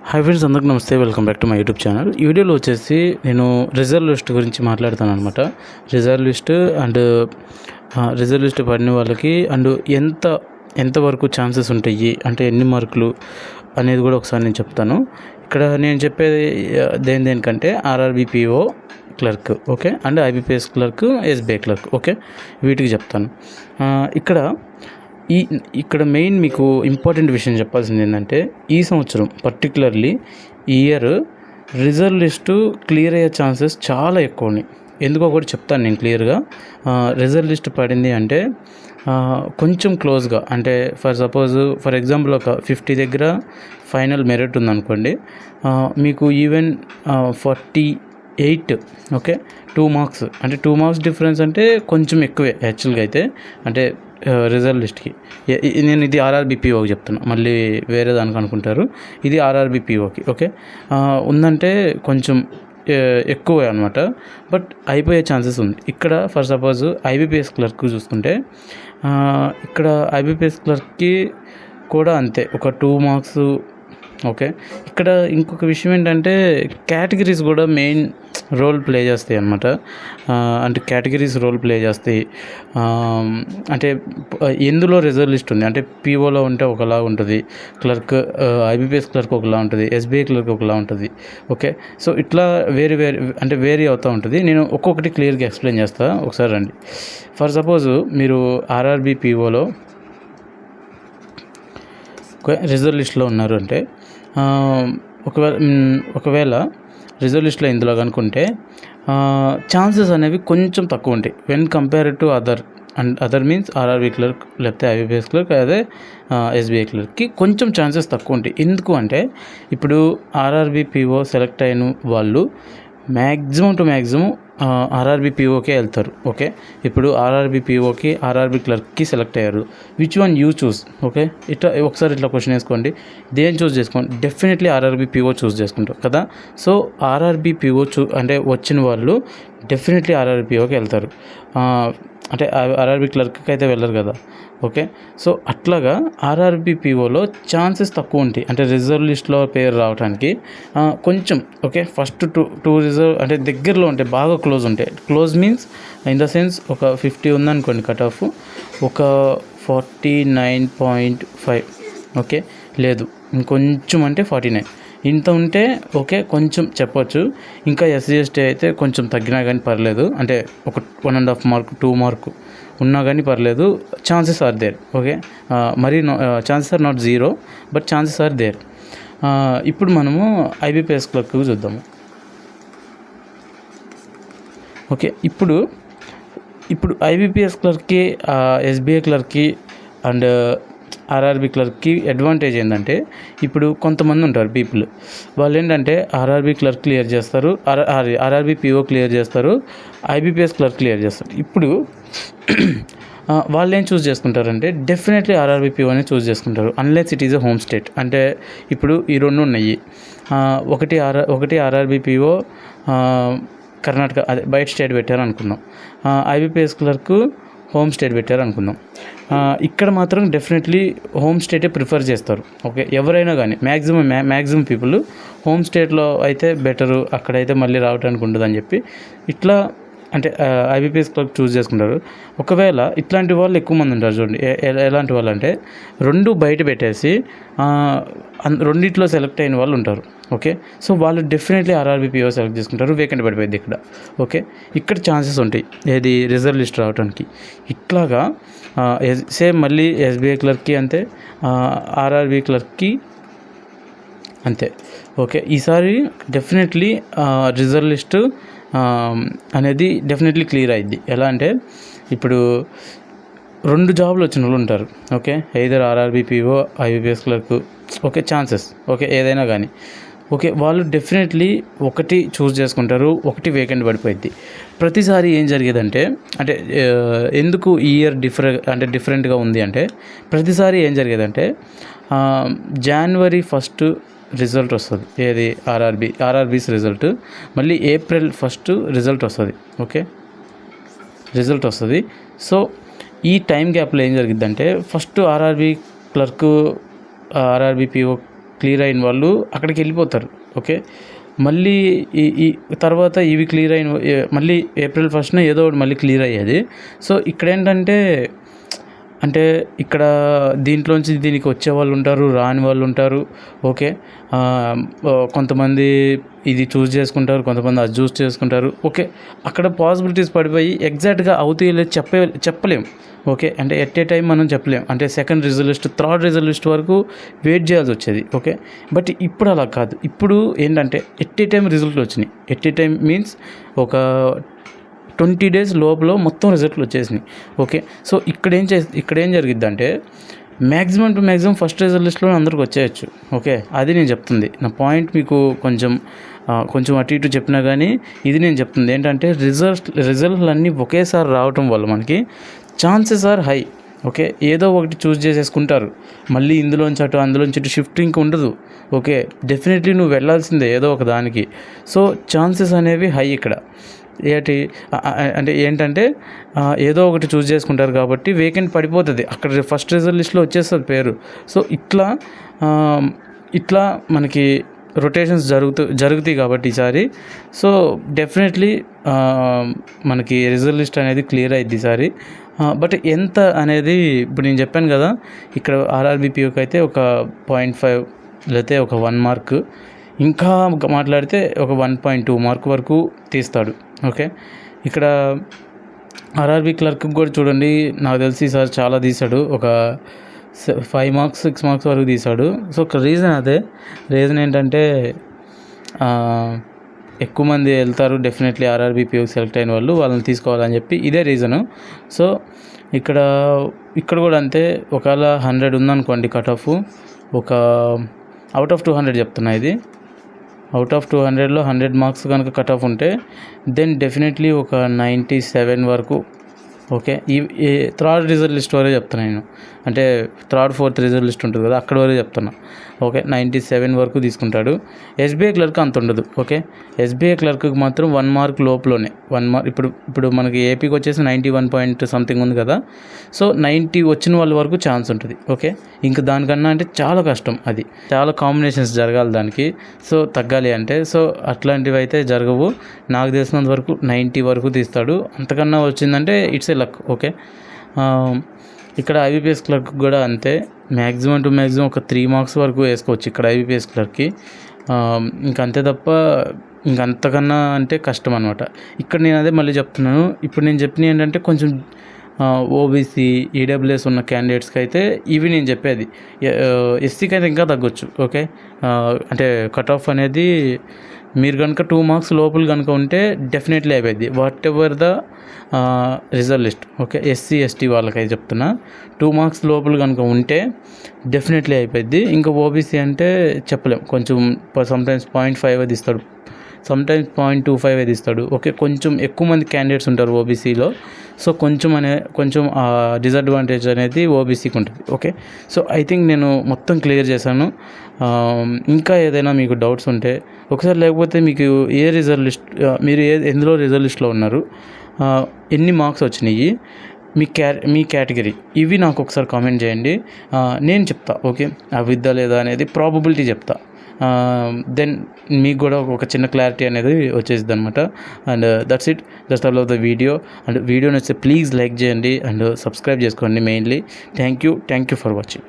Hi friends, అందరికీ నమస్తే. Welcome back to my YouTube channel. ఈ వీడియోలో వచ్చేసి నేను రిజర్వ్ లిస్ట్ గురించి మాట్లాడతాను అనమాట. రిజర్వ్ లిస్ట్ పడిన వాళ్ళకి అండ్ ఎంతవరకు ఛాన్సెస్ ఉంటాయి, అంటే ఎన్ని మార్కులు అనేది కూడా ఒకసారి నేను చెప్తాను. ఇక్కడ నేను చెప్పేది దేనికంటే RRB PO clerk, okay, and IBPS clerk, SBI clerk, okay, వీటికి చెప్తాను. ఇక్కడ మెయిన్ మీకు ఇంపార్టెంట్ విషయం చెప్పాల్సింది ఏంటంటే, ఈ సంవత్సరం పర్టికులర్లీ ఈ ఇయర్ రిజర్వ్ లిస్టు క్లియర్ అయ్యే ఛాన్సెస్ చాలా ఎక్కువ ఉన్నాయి. ఎందుకో కూడా చెప్తాను నేను క్లియర్గా. రిజర్వ్ లిస్ట్ పడింది అంటే కొంచెం క్లోజ్గా, అంటే ఫర్ ఎగ్జాంపుల్ ఒక 50 దగ్గర ఫైనల్ మెరిట్ ఉందనుకోండి, మీకు ఈవెన్ 48, ఓకే, 2 మార్క్స్, అంటే 2 మార్క్స్ డిఫరెన్స్ అంటే కొంచెం ఎక్కువే యాక్చువల్గా అయితే. అంటే రిజర్వ్ లిస్ట్కి నేను ఇది ఆర్ఆర్బిపిఓకి చెప్తున్నా, మళ్ళీ వేరే దానికి అనుకుంటారు. ఇది ఆర్ఆర్బిపిఓకి, ఓకే, ఉందంటే కొంచెం ఎక్కువే అనమాట. బట్ అయిపోయే ఛాన్సెస్ ఉంది. ఇక్కడ ఫర్ సపోజ్ ఐబిపిఎస్ క్లర్క్ చూసుకుంటే, ఇక్కడ ఐబిపిఎస్ క్లర్క్కి కూడా అంతే, ఒక 2 మార్క్స్, ఓకే. ఇక్కడ ఇంకొక విషయం ఏంటంటే కేటగిరీస్ కూడా మెయిన్ రోల్ ప్లే చేస్తాయి అన్నమాట. అంటే కేటగిరీస్ రోల్ ప్లే చేస్తాయి. అంటే ఎందులో రిజర్వ్ లిస్ట్ ఉంది అంటే పీఓలో ఉంటే ఒకలా ఉంటుంది, క్లర్క్ ఐబిపిఎస్ క్లర్క్ ఒకలా ఉంటుంది, ఎస్బీఐ క్లర్క్ ఒకలా ఉంటుంది, ఓకే. సో ఇట్లా వేరీ అవుతూ ఉంటుంది. నేను ఒక్కొక్కటి క్లియర్గా ఎక్స్ప్లెయిన్ చేస్తాను, ఒకసారి రండి. ఫర్ సపోజ్ మీరు ఆర్ఆర్బి పీఓలో రిజర్వ్ లిస్ట్లో ఉన్నారు అంటే, ఒకవేళ రిజర్వ్ లిస్ట్లో ఇందులో కనుక్కుంటే ఛాన్సెస్ అనేవి కొంచెం తక్కువ ఉంటాయి when compare to other means RRB clerk లేకపోతే ఐబిపిఎస్ క్లర్క్, అదే ఎస్బీఐ క్లర్క్కి కొంచెం ఛాన్సెస్ తక్కువ ఉంటాయి. ఎందుకు అంటే ఇప్పుడు ఆర్ఆర్బి పీఓ సెలెక్ట్ అయిన వాళ్ళు మ్యాక్సిమం ఆర్ఆర్బి పీఓకే వెళ్తారు, ఓకే. ఇప్పుడు ఆర్ఆర్బి పీఓకి ఆర్ఆర్బి క్లర్క్కి సెలెక్ట్ అయ్యారు. Which one you choose, okay. ఒకసారి ఇట్లా క్వశ్చన్ వేసుకోండి, దేని చూస్ చేసుకోండి. డెఫినెట్లీ ఆర్ఆర్బి పీఓ చూస్ చేసుకుంటారు కదా. సో ఆర్ఆర్బి పీఓ అంటే వచ్చిన వాళ్ళు డెఫినెట్లీ ఆర్ఆర్బి పీఓకి వెళ్తారు. అంటే ఆర్ఆర్బి క్లర్క్కి అయితే వెళ్ళరు కదా, ఓకే. సో అట్లాగా ఆర్ఆర్బి పీఓలో ఛాన్సెస్ తక్కువ ఉంటాయి, అంటే రిజర్వ్ లిస్ట్లో పేరు రావడానికి కొంచెం, ఓకే. ఫస్ట్ టూ రిజర్వ్ అంటే దగ్గరలో ఉంటాయి, బాగా క్లోజ్ ఉంటాయి. Close means in the sense ఒక 50 ఉందనుకోండి కట్ ఆఫ్, ఒక 49.5, ఓకే, లేదు ఇంకొంచెం అంటే 49 ఇంత ఉంటే ఓకే, కొంచెం చెప్పొచ్చు. ఇంకా ఎస్సీ ఎస్టీ అయితే కొంచెం తగ్గినా కానీ పర్లేదు, అంటే ఒక 1.5 మార్క్ 2 మార్క్ ఉన్నా కానీ పర్లేదు. Chances are there, okay. మరి chances are not zero, but chances are there. ఇప్పుడు మనము ఐబిపిఎస్ క్లర్క్ చూద్దాము, ఓకే. ఇప్పుడు ఐబిపిఎస్ క్లర్క్కి, ఎస్బీఐ క్లర్క్కి అండ్ ఆర్ఆర్బి క్లర్క్కి అడ్వాంటేజ్ ఏంటంటే, ఇప్పుడు కొంతమంది ఉంటారు పీపుల్, వాళ్ళు ఏంటంటే ఆర్ఆర్బి క్లర్క్ క్లియర్ చేస్తారు, ఆర్ఆర్బి పీఓ క్లియర్ చేస్తారు, ఐబిపిఎస్ క్లర్క్ క్లియర్ చేస్తారు. ఇప్పుడు వాళ్ళు ఏం చూస్ చేసుకుంటారంటే డెఫినెట్లీ ఆర్ఆర్బి పీఓనే చూస్ చేసుకుంటారు, unless it is a home state. అంటే ఇప్పుడు ఈ రెండు ఉన్నాయి, ఒకటి ఆర్ఆర్బి పీఓ కర్ణాటక, అదే బయట స్టేట్ పెట్టారు అనుకుందాం, ఐబిపిఎస్ క్లర్క్ హోమ్ స్టేట్ పెట్టారు అనుకుందాం. ఇక్కడ మాత్రం డెఫినెట్లీ హోమ్ స్టేటే ప్రిఫర్ చేస్తారు, ఓకే. ఎవరైనా కానీ మ్యాక్సిమం పీపుల్ హోమ్ స్టేట్లో అయితే బెటరు, అక్కడైతే మళ్ళీ రావడానికి ఉండదని చెప్పి ఇట్లా అంటే ఐబిపిఎస్ క్లర్క్ చూస్ చేసుకుంటారు. ఒకవేళ ఇట్లాంటి వాళ్ళు ఎక్కువ మంది ఉంటారు చూడండి. ఎలాంటి వాళ్ళు అంటే రెండు బయట పెట్టేసి రెండిట్లో సెలెక్ట్ అయిన వాళ్ళు ఉంటారు, ఓకే. సో వాళ్ళు డెఫినెట్లీ ఆర్ఆర్బి పీఓ సెలెక్ట్ చేసుకుంటారు, వేకెంట్ పడిపోయింది ఇక్కడ, ఓకే. ఇక్కడ ఛాన్సెస్ ఉంటాయి ఏది రిజర్వ్ లిస్ట్ రావడానికి. ఇట్లాగా సేమ్ మళ్ళీ ఎస్బీఐ క్లర్క్కి అంతే, ఆర్ఆర్బి క్లర్క్కి అంతే, ఓకే. ఈసారి డెఫినెట్లీ రిజర్వ్ లిస్టు అనేది డెఫినెట్లీ క్లియర్ అయింది. ఎలా అంటే ఇప్పుడు 2 జాబులు వచ్చిన వాళ్ళు ఉంటారు, okay. Either RRB PO, IBPS clerk, okay, chances, okay, ఏదైనా కానీ, ఓకే. వాళ్ళు డెఫినెట్లీ ఒకటి చూస్ చేసుకుంటారు, ఒకటి వేకెంట్ పడిపోయింది. ప్రతిసారి ఏం జరిగేదంటే, అంటే ఎందుకు ఈ ఇయర్ డిఫరెంట్గా ఉంది అంటే, ప్రతిసారి ఏం జరిగేదంటే January 1 రిజల్ట్ వస్తుంది, ఏది ఆర్ఆర్బీస్ రిజల్ట్, మళ్ళీ April 1 రిజల్ట్ వస్తుంది, ఓకే, రిజల్ట్ వస్తుంది. సో ఈ టైం గ్యాప్లో ఏం జరిగిద్దంటే, first RRB clerk RRB PO clear అయిన వాళ్ళు అక్కడికి వెళ్ళిపోతారు. ఓకే, మళ్ళీ ఈ ఈ తర్వాత ఇవి క్లియర్ అయిన మళ్ళీ ఏప్రిల్ 1న ఏదో ఒకటి మళ్ళీ క్లియర్ అయ్యేది. సో ఇక్కడ ఏంటంటే అంటే ఇక్కడ దీంట్లోంచి దీనికి వచ్చే వాళ్ళు ఉంటారు, రాని వాళ్ళు ఉంటారు. ఓకే, కొంతమంది ఇది చూస్ చేసుకుంటారు, కొంతమంది అది చూస్ చేసుకుంటారు. ఓకే, అక్కడ పాసిబిలిటీస్ పడిపోయి ఎగ్జాక్ట్గా అవుతాయి లేదు చెప్పలేం. ఓకే, అంటే ఎట్ ఏ టైం మనం చెప్పలేం. అంటే సెకండ్ రిజల్ట్, థర్డ్ రిజల్ట్ వరకు వెయిట్ చేయాల్సి వచ్చేది. ఓకే, బట్ ఇప్పుడు అలా కాదు. ఇప్పుడు ఏంటంటే ఎట్ ఏ టైం రిజల్ట్లు వచ్చినాయి. ఎట్ ఏ టైం మీన్స్ ఒక 20 days లోపల మొత్తం రిజల్ట్లు వచ్చేసినాయి. ఓకే, సో ఇక్కడ ఏం జరిగిద్దంటే మ్యాక్సిమం టు మ్యాక్సిమం ఫస్ట్ రిజల్ట్లో అందరికి వచ్చేయచ్చు. ఓకే, అది నేను చెప్తుంది. నా పాయింట్ మీకు కొంచెం అటు ఇటు చెప్పినా కానీ ఇది నేను చెప్తుంది ఏంటంటే రిజల్ట్లు అన్నీ ఒకేసారి రావటం వల్ల మనకి ఛాన్సెస్ ఆర్ హై. ఓకే, ఏదో ఒకటి చూస్ చేసేసుకుంటారు. మళ్ళీ ఇందులోంచి అటు అందులోంచి ఇటు షిఫ్టింగ్ ఉండదు. ఓకే, డెఫినెట్లీ నువ్వు వెళ్ళాల్సిందే ఏదో ఒక దానికి. సో ఛాన్సెస్ అనేవి హై ఇక్కడ. ఏంటంటే ఏదో ఒకటి చూస్ చేసుకుంటారు కాబట్టి వేకెంట్ పడిపోతుంది. అక్కడ ఫస్ట్ రిజల్ట్ లిస్ట్లో వచ్చేస్తుంది పేరు. సో ఇట్లా మనకి రొటేషన్స్ జరుగుతాయి కాబట్టి ఈసారి. సో డెఫినెట్లీ మనకి రిజల్ట్ లిస్ట్ అనేది క్లియర్ అయింది ఈసారి. బట్ ఎంత అనేది ఇప్పుడు నేను చెప్పాను కదా, ఇక్కడ ఆర్ఆర్బీపీఓకి అయితే ఒక 0.5 లేకపోతే ఒక 1 మార్క్, ఇంకా మాట్లాడితే ఒక 1.2 మార్క్ వరకు తీస్తాడు. ఓకే, ఇక్కడ ఆర్ఆర్బీ క్లర్క్కి కూడా చూడండి, నాకు తెలిసి సార్ చాలా తీశాడు, ఒక 5 మార్క్స్ 6 మార్క్స్ వరకు తీశాడు. సో ఒక రీజన్ ఏంటంటే ఎక్కువ మంది వెళ్తారు డెఫినెట్లీ ఆర్ఆర్బీపీఓకి సెలెక్ట్ అయిన వాళ్ళు, వాళ్ళని తీసుకోవాలని చెప్పి ఇదే రీజను. సో ఇక్కడ కూడా అంతే. ఒకవేళ 100 ఉందనుకోండి కట్ ఆఫ్, ఒక అవుట్ ఆఫ్ 200 చెప్తున్నా, ఇది అవుట్ ఆఫ్ 200లో 100 మార్క్స్ కనుక కట్ ఆఫ్ ఉంటే దెన్ డెఫినెట్లీ ఒక 97 వరకు. ఓకే, ఈ థర్డ్ రిజల్ట్ లిస్ట్ వరకు చెప్తున్నా నేను, అంటే థర్డ్ ఫోర్త్ రిజల్ట్ లిస్ట్ ఉంటుంది కదా అక్కడ వరకు చెప్తున్నా. ఓకే, 97 వరకు తీసుకుంటాడు. ఎస్బీఐ క్లర్క్ అంత ఉండదు. ఓకే, ఎస్బీఐ క్లర్క్కి మాత్రం 1 మార్క్ లోపలనే 1 మార్క్. ఇప్పుడు మనకి ఏపీకి వచ్చేసి 91 పాయింట్ సంథింగ్ ఉంది కదా. సో 90 వచ్చిన వాళ్ళ వరకు ఛాన్స్ ఉంటుంది. ఓకే, ఇంకా దానికన్నా అంటే చాలా కష్టం, అది చాలా కాంబినేషన్స్ జరగాలి దానికి. సో తగ్గాలి అంటే సో అట్లాంటివి అయితే జరగవు. నాకు తెలిసినంత వరకు 90 వరకు తీస్తాడు. అంతకన్నా వచ్చిందంటే ఇట్స్ ఏ లక్. ఓకే, ఇక్కడ ఐబీపీఎస్ క్లర్క్ కూడా అంతే. మ్యాక్సిమం టు మ్యాక్సిమం ఒక 3 మార్క్స్ వరకు వేసుకోవచ్చు ఇక్కడ ఐబీపీఎస్ క్లర్క్కి. ఇంకంతే తప్ప ఇంకంతకన్నా అంటే కష్టం అనమాట. ఇక్కడ నేను అదే మళ్ళీ చెప్తున్నాను. ఇప్పుడు నేను చెప్పినవి ఏంటంటే కొంచెం ఓబీసీ ఈడబ్ల్యూఎస్ ఉన్న క్యాండిడేట్స్కి అయితే ఇవి నేను చెప్పేది. ఎస్సీకి అయితే ఇంకా తగ్గొచ్చు. ఓకే, అంటే కట్ ఆఫ్ అనేది మీరు కనుక 2 మార్క్స్ లోపల కనుక ఉంటే డెఫినెట్లీ అయిపోయింది what ever the result list. Okay, SC ST వాళ్ళకైతే చెప్తున్నా 2 మార్క్స్ లోపల కనుక ఉంటే డెఫినెట్లీ అయిపోయింది. ఇంకా ఓబీసీ అంటే చెప్పలేం, కొంచెం సమ్టైమ్స్ 0.5 అది ఇస్తాడు, సమ్టైమ్స్ 0.25 అది ఇస్తాడు. ఓకే, కొంచెం ఎక్కువ మంది క్యాండిడేట్స్ ఉంటారు ఓబీసీలో. సో కొంచెం డిసడ్వాంటేజ్ అనేది ఓబీసీకి ఉంటుంది. ఓకే, సో ఐ థింక్ నేను మొత్తం క్లియర్ చేశాను. ఇంకా ఏదైనా మీకు డౌట్స్ ఉంటే ఒకసారి, లేకపోతే మీకు ఏ రిజల్ట్ లిస్ట్, మీరు ఎందులో రిజల్ట్ లిస్ట్లో ఉన్నారు, ఎన్ని మార్క్స్ వచ్చినాయి, మీ కేటగిరీ, ఇవి నాకు ఒకసారి కామెంట్ చేయండి. నేను చెప్తా. ఓకే, అవిద్దా లేదా అనేది ప్రాబబిలిటీ చెప్తా. దెన్ మీకు కూడా ఒక చిన్న క్లారిటీ అనేది వచ్చేసింది అనమాట. And that's it, just all of the video. And video నచ్చితే ప్లీజ్ లైక్ చేయండి అండ్ సబ్స్క్రైబ్ చేసుకోండి mainly. Thank you for watching.